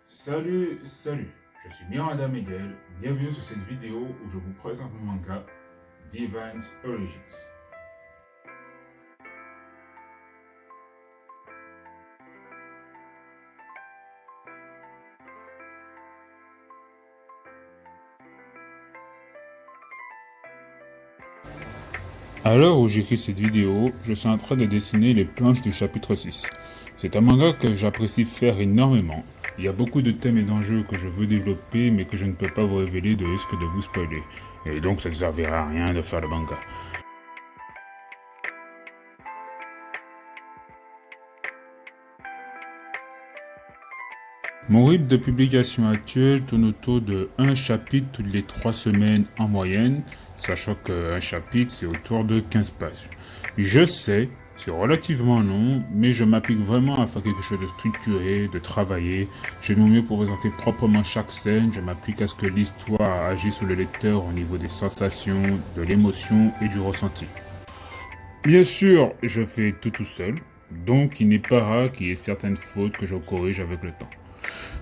Salut, je suis Miranda Miguel, bienvenue sur cette vidéo où je vous présente mon manga Divine Origins. À l'heure où j'écris cette vidéo, je suis en train de dessiner les planches du chapitre 6. C'est un manga que j'apprécie faire énormément. Il y a beaucoup de thèmes et d'enjeux que je veux développer mais que je ne peux pas vous révéler de risque de vous spoiler. Et donc ça ne servira à rien de faire le manga. Mon rythme de publication actuel tourne autour de un chapitre toutes les 3 semaines en moyenne, sachant qu'un chapitre c'est autour de 15 pages. Je sais, c'est relativement long, mais je m'applique vraiment à faire quelque chose de structuré, de travaillé. Je fais mon mieux pour présenter proprement chaque scène, je m'applique à ce que l'histoire agisse sur le lecteur au niveau des sensations, de l'émotion et du ressenti. Bien sûr, je fais tout seul, donc il n'est pas rare qu'il y ait certaines fautes que je corrige avec le temps.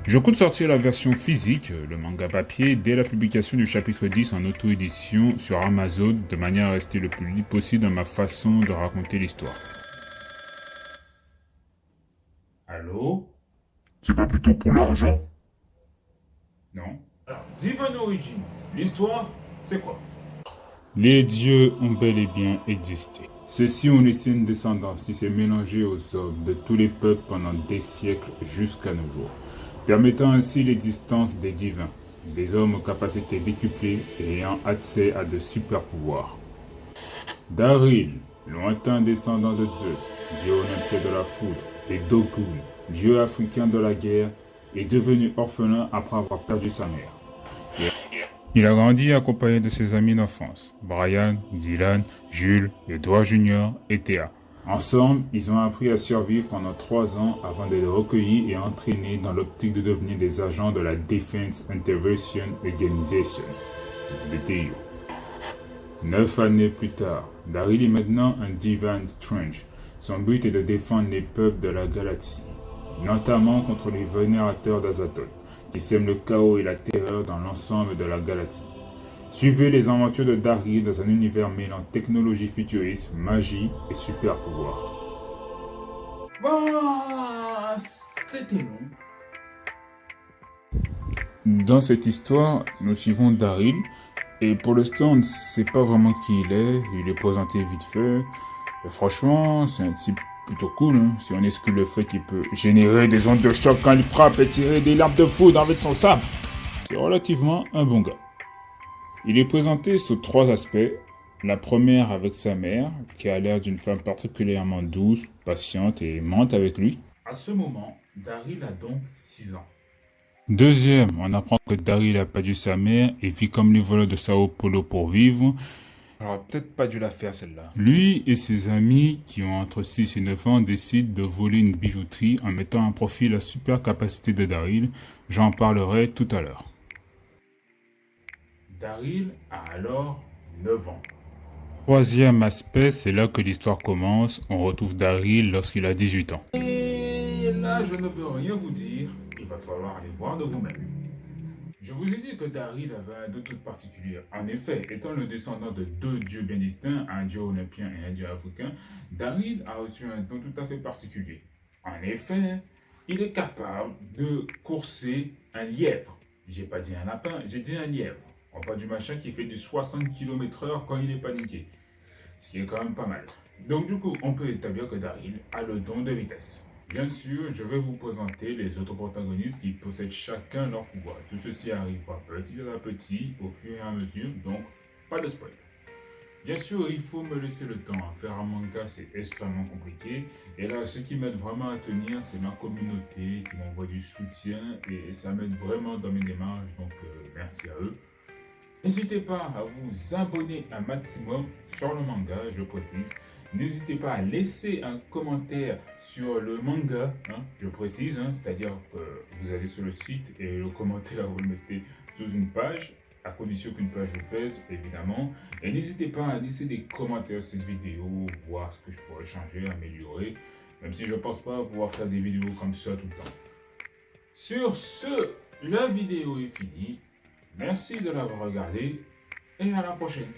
Je compte sortir la version physique, le manga papier, dès la publication du chapitre 10 en auto-édition sur Amazon, de manière à rester le plus libre possible dans ma façon de raconter l'histoire. Allô? C'est pas plutôt pour l'argent? Non. Alors, Divine Origin, l'histoire, c'est quoi? Les dieux ont bel et bien existé. Ceux-ci ont laissé une descendance qui s'est mélangée aux hommes de tous les peuples pendant des siècles jusqu'à nos jours, permettant ainsi l'existence des divins, des hommes aux capacités décuplées et ayant accès à de super pouvoirs. Daril, lointain descendant de Zeus, dieu olympien de la foudre, et Dogun, dieu africain de la guerre, est devenu orphelin après avoir perdu sa mère. Il a grandi accompagné de ses amis d'enfance, Brian, Dylan, Jules, Edward Jr. et Thea. Ensemble, ils ont appris à survivre pendant 3 ans avant d'être recueillis et entraînés dans l'optique de devenir des agents de la Defense Intervention Organization, DTO. 9 années plus tard, Daril est maintenant un Divine Strange. Son but est de défendre les peuples de la galaxie, notamment contre les vénérateurs d'Azathoth, qui sèment le chaos et la terreur dans l'ensemble de la galaxie. Suivez les aventures de Daril dans un univers mêlant technologie futuriste, magie et super pouvoirs. Bah, c'était long. Dans cette histoire, nous suivons Daril, et pour l'instant, on ne sait pas vraiment qui il est présenté vite fait. Et franchement, c'est un type plutôt cool, hein, si on exclut le fait qu'il peut générer des ondes de choc quand il frappe et tirer des larmes de foudre avec son sabre. C'est relativement un bon gars. Il est présenté sous 3 aspects. La première avec sa mère, qui a l'air d'une femme particulièrement douce, patiente et aimante avec lui. À ce moment, Daril a donc 6 ans. Deuxième, on apprend que Daril a perdu sa mère et vit comme les voleurs de Sao Paulo pour vivre. J'aurais peut-être pas dû la faire celle-là. Lui et ses amis, qui ont entre 6 et 9 ans, décident de voler une bijouterie en mettant à profit la super capacité de Daril. J'en parlerai tout à l'heure. Daril a alors 9 ans. Troisième aspect, c'est là que l'histoire commence. On retrouve Daril lorsqu'il a 18 ans. Et là, je ne veux rien vous dire. Il va falloir aller voir de vous-même. Je vous ai dit que Daril avait un don tout particulier. En effet, étant le descendant de 2 dieux bien distincts, un dieu olympien et un dieu africain, Daril a reçu un don tout à fait particulier. En effet, il est capable de courser un lièvre. J'ai pas dit un lapin, j'ai dit un lièvre. On parle du machin qui fait du 60 km/h quand il est paniqué. Ce qui est quand même pas mal. Donc du coup, on peut établir que Daril a le don de vitesse. Bien sûr, je vais vous présenter les autres protagonistes qui possèdent chacun leur pouvoir. Tout ceci arrivera petit à petit, au fur et à mesure, donc pas de spoil. Bien sûr, il faut me laisser le temps. Faire un manga, c'est extrêmement compliqué. Et là, ce qui m'aide vraiment à tenir, c'est ma communauté qui m'envoie du soutien et ça m'aide vraiment dans mes démarches. Donc, merci à eux. N'hésitez pas à vous abonner un maximum sur le manga, je précise. N'hésitez pas à laisser un commentaire sur le manga, hein, je précise, hein, c'est-à-dire que vous allez sur le site et le commentaire vous le mettez sous une page, à condition qu'une page vous plaise, évidemment. Et n'hésitez pas à laisser des commentaires sur cette vidéo, voir ce que je pourrais changer, améliorer. Même si je pense pas pouvoir faire des vidéos comme ça tout le temps. Sur ce, la vidéo est finie. Merci de l'avoir regardée et à la prochaine.